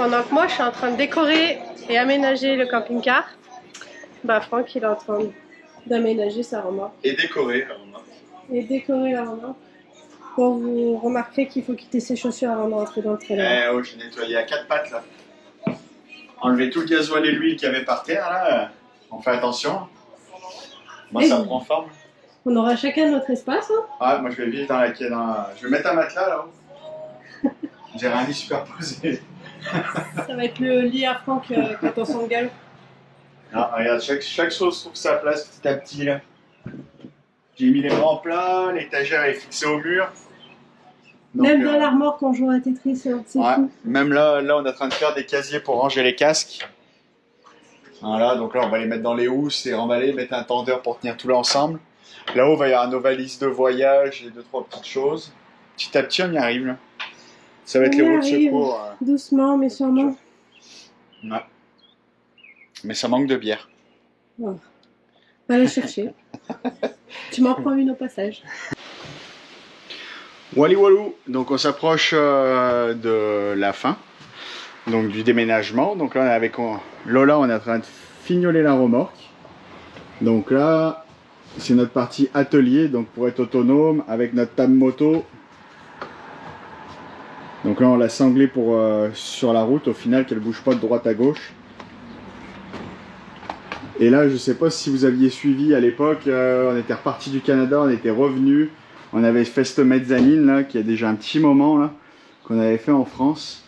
pendant que moi je suis en train de décorer et aménager le camping-car, bah Franck il est en train d'aménager sa remorque. Et décorer la remorque. Et décorer la remorque. Bon, vous remarquerez qu'il faut quitter ses chaussures avant de rentrer dans le trailer. Eh oh, j'ai nettoyé à 4 pattes là. Enlever tout le gasoil et l'huile qu'il y avait par terre là. On fait attention. Moi ça prend forme. On aura chacun notre espace. Hein. Ouais, moi je vais vivre dans la... Je vais mettre un matelas là-haut. J'ai un lit superposé. Ça va être le lit à Franck quand on s'engale. Ah, regarde, chaque chose trouve sa place petit à petit là. J'ai mis les bras en plat, l'étagère est fixée au mur. Donc, même dans la remorque on joue à Tetris, c'est ouais, fou. même là, on est en train de faire des casiers pour ranger les casques. Voilà, donc là on va les mettre dans les housses et remballer, mettre un tendeur pour tenir tout là ensemble. Là-haut, il va y avoir nos valises de voyage et 2-3 petites choses. Petit à petit, on y arrive là. Ça va être les roues de secours. Doucement, mais sûrement. Ouais. Mais ça manque de bière. Ouais. Va la chercher. Tu m'en prends une au passage. Wally Walou, donc on s'approche de la fin, donc du déménagement. Donc là, avec Lola, on est en train de fignoler la remorque. Donc là, c'est notre partie atelier, donc pour être autonome avec notre table moto. Donc là, on l'a sanglée pour sur la route, au final, qu'elle bouge pas de droite à gauche. Et là, je sais pas si vous aviez suivi à l'époque, on était reparti du Canada, on était revenu. On avait fait cette mezzanine là, qui a déjà un petit moment là, qu'on avait fait en France.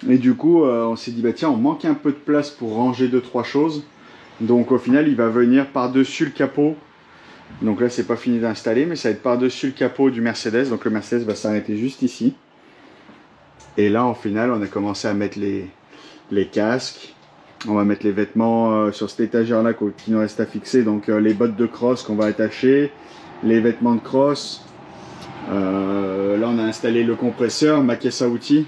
Et du coup, on s'est dit, bah tiens, on manque un peu de place pour ranger 2-3 choses. Donc au final, il va venir par-dessus le capot. Donc là, c'est pas fini d'installer, mais ça va être par-dessus le capot du Mercedes. Donc le Mercedes va s'arrêter juste ici. Et là, au final, on a commencé à mettre les casques. On va mettre les vêtements sur cette étagère là qui nous reste à fixer. Donc les bottes de cross qu'on va attacher, les vêtements de cross. Là on a installé le compresseur, ma caisse à outils.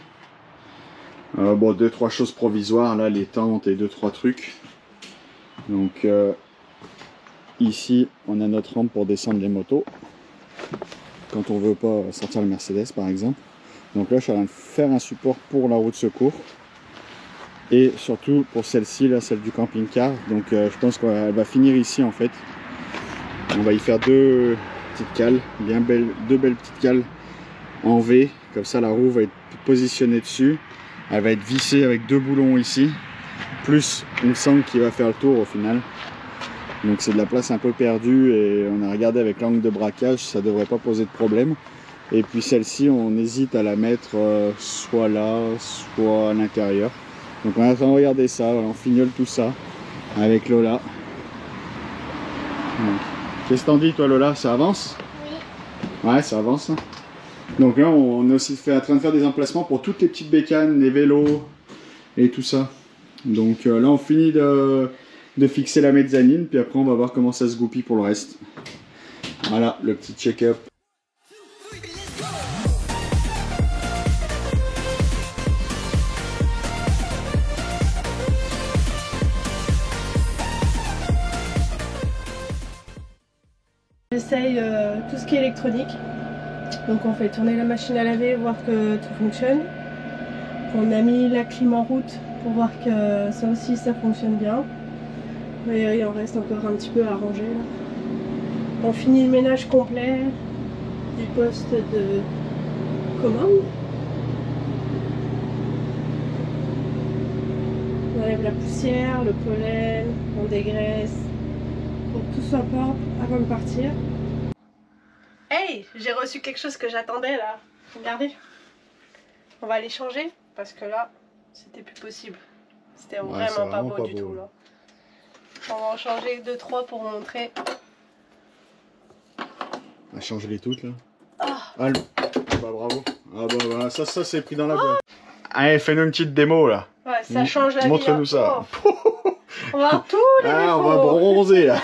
Bon, 2-3 choses provisoires là, les tentes et 2-3 trucs. Donc ici on a notre rampe pour descendre les motos quand on veut pas sortir le Mercedes par exemple. Donc là je suis en train de faire un support pour la roue de secours. Et surtout pour celle-ci, là, celle du camping-car. Donc je pense qu'elle va finir ici en fait. On va y faire 2 petites cales, bien belles, 2 belles petites cales en V. Comme ça la roue va être positionnée dessus. Elle va être vissée avec 2 boulons ici. Plus une sangle qui va faire le tour au final. Donc c'est de la place un peu perdue et on a regardé avec l'angle de braquage, ça ne devrait pas poser de problème. Et puis celle-ci, on hésite à la mettre soit là, soit à l'intérieur. Donc on est en train de regarder ça, on fignole tout ça avec Lola. Qu'est-ce que t'en dis toi Lola, ça avance? Oui. Ouais, ça avance. Hein. Donc là on est aussi en train de faire des emplacements pour toutes les petites bécanes, les vélos et tout ça. Donc là on finit de fixer la mezzanine, puis après on va voir comment ça se goupille pour le reste. Voilà le petit check-up. J'essaye tout ce qui est électronique. Donc on fait tourner la machine à laver, voir que tout fonctionne. On a mis la clim en route pour voir que ça aussi ça fonctionne bien. Et il en reste encore un petit peu à ranger là. On finit le ménage complet du poste de commande. On enlève la poussière, le pollen, on dégraisse pour que tout soit propre avant de partir. Hey, j'ai reçu quelque chose que j'attendais là. Regardez. On va aller changer parce que là, c'était plus possible. C'était vraiment pas beau du tout là. On va en changer 2-3 pour vous montrer. On a changé les toutes là. Ah, bah bravo. Ah bah ça c'est pris dans la boîte. Allez, fais-nous une petite démo là. Ouais, ça change la vie. Montre-nous ça. Oh. On va voir tous les défauts. On va bronzer là.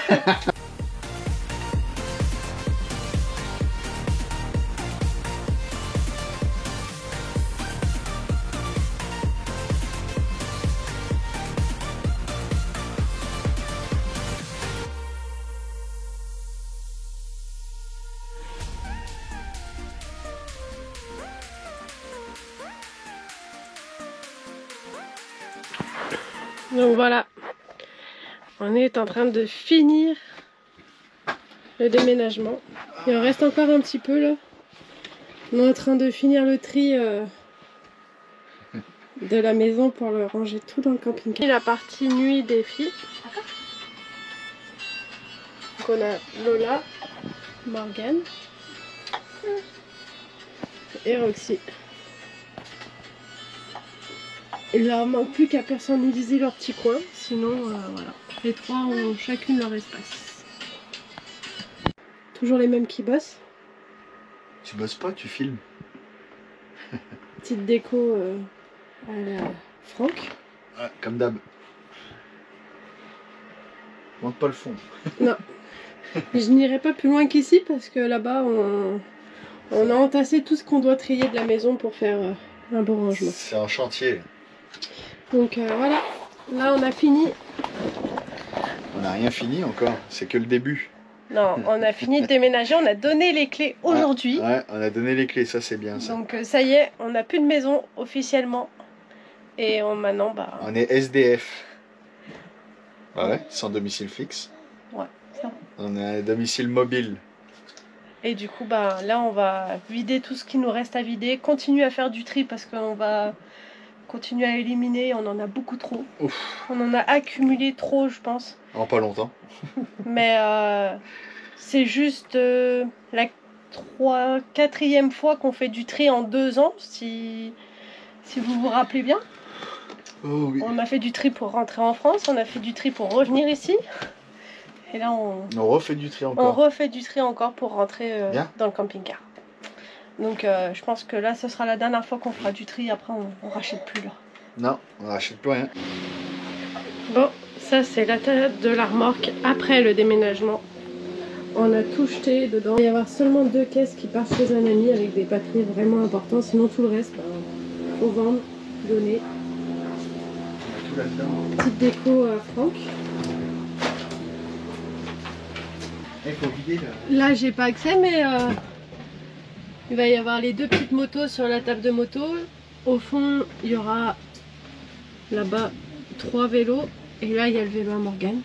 Donc voilà, on est en train de finir le déménagement. Il en reste encore un petit peu là. On est en train de finir le tri de la maison pour le ranger tout dans le camping-car. La partie nuit des filles. Donc on a Lola, Morgane et Roxy. Il leur manque plus qu'à personnaliser leur petit coin, sinon voilà. Les trois ont chacune leur espace. Toujours les mêmes qui bossent. Tu bosses pas, tu filmes. Petite déco à la Franck. Ouais, comme d'hab. Monte pas le fond. Non. Je n'irai pas plus loin qu'ici parce que là-bas on a entassé tout ce qu'on doit trier de la maison pour faire un bon rangement. C'est un chantier. Donc voilà, là on a fini. On n'a rien fini encore, c'est que le début. Non, on a fini de déménager, on a donné les clés aujourd'hui. Ouais, on a donné les clés, ça c'est bien ça. Donc ça y est, on n'a plus de maison officiellement. Et maintenant, bah... On est SDF. Bah ouais, sans domicile fixe. Ouais, ça. On a un domicile mobile. Et du coup, bah là on va vider tout ce qui nous reste à vider. Continuer à faire du tri parce qu'on va continuer à éliminer, on en a beaucoup trop. Ouf. On en a accumulé trop, je pense. En pas longtemps. Mais c'est juste la 4e fois qu'on fait du tri en 2 ans, si vous vous rappelez bien. Oh oui. On a fait du tri pour rentrer en France, on a fait du tri pour revenir ici. Et là on refait du tri encore. On refait du tri encore pour rentrer dans le camping-car. Donc je pense que là ce sera la dernière fois qu'on fera du tri, après on rachète plus là. Non, on rachète plus rien. Bon, ça c'est la tête de la remorque après le déménagement. On a tout jeté dedans. Il va y avoir seulement 2 caisses qui partent chez un ami avec des papiers vraiment importants. Sinon tout le reste, faut vendre, donner. On a tout là-dedans. Petite déco à Franck. Il faut vider là. Là j'ai pas accès mais il va y avoir les 2 petites motos sur la table de moto. Au fond il y aura là-bas 3 vélos. Et là il y a le vélo à Morgane.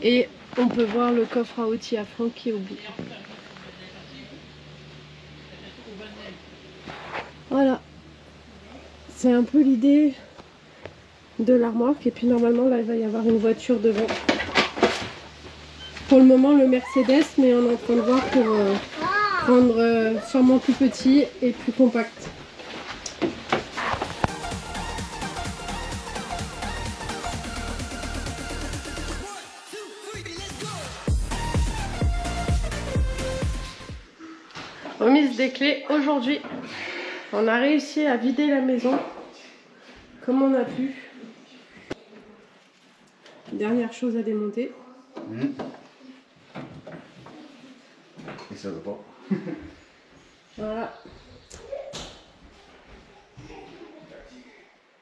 Et on peut voir le coffre à outils à Franck qui est au bout. Voilà. C'est un peu l'idée de la remorque. Et puis normalement là il va y avoir une voiture devant. Pour le moment le Mercedes, mais on est en train de voir pour prendre sûrement plus petit et plus compact. Remise des clés aujourd'hui. On a réussi à vider la maison comme on a pu. Dernière chose à démonter. Et ça va pas. Voilà.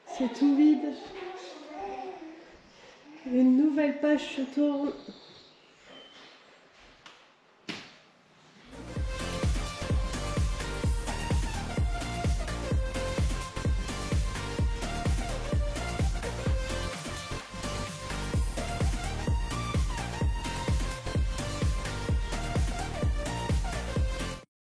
C'est tout vide. Une nouvelle page se tourne.